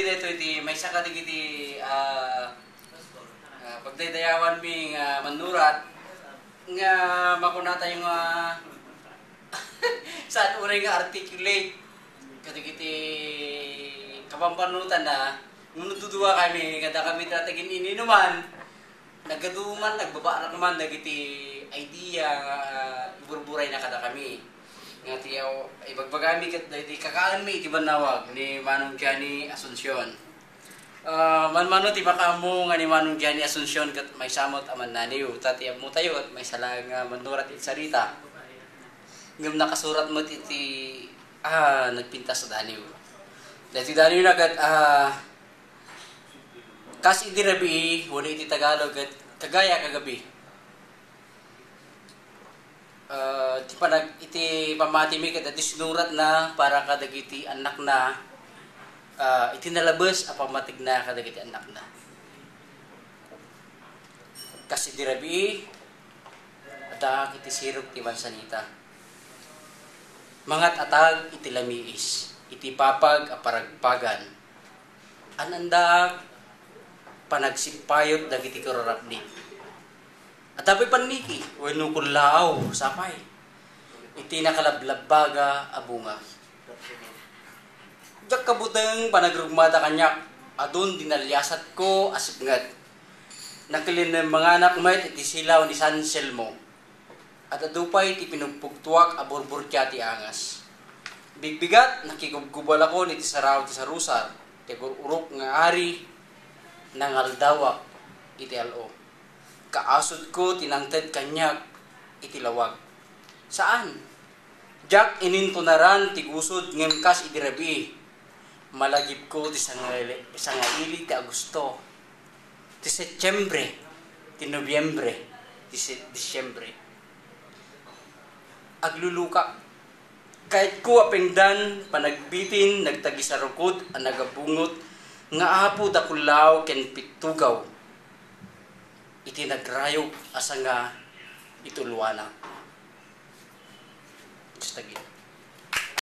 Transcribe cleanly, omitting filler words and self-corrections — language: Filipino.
dito iti may saka digiti pagdadayawan mi nga manurat nga makunata yung saan unay nga articulate kadigiti kapampanutan na nunutuduwa kami kada kami tatagin ininuman nagaduman nagbaba naman dagiti idea iburburay na kada kami nga tiyaw ibagbagami ket dagiti kakaan mi iti banawag ni Manong Gianni Asuncion. Manmano ti makamo nga ni Manong Gianni Asuncion ket may samot aman naniw tati mo tayo at may salang manurat iti sarita. Ngem nakasurat mo iti nagpintas sa daniw. Dati daniw na ket kas iti rabi wala iti Tagalog ket kagaya kagabi. Iti pamati mi kada sinurat na para kadagiti anak na iti nalabas a pamatig na kadagiti anak na. Kasi di rabi ada iti sirok ti mansanita. Mangat atag iti lamiis, iti papag a paragpagan. Ananda panagsipayot dagiti kararapdi. At tapay paniki, wano kulao, sapay. Iti nakalablabaga abunga. Diyak kabutang panagrugmata kanyak, adun dinalyasat ko asipngat. Nakilin ng mga anak may iti silaw ni San Selmo. At adupay iti pinugpugtuak aburbur kya ti angas. Bigbigat, nakigubgubal ako ni ti saraw ti sarusar. Ti urok nga ari, nangaldawak iti alo. Kaasod ko tinangted kanyak itilawag. Saan? Jak inintunaran tigusod ngem kas idirabi. Malagip ko ti sangaili ti Agosto. Ti Setyembre, ti Nobyembre, ti Disyembre. Agluluka. Kahit ko apengdan panagbitin nagtagisarukod ang nagabungot nga apo dakulaw ken pitugaw. Iti nagrayog asa nga itulwana. Just again.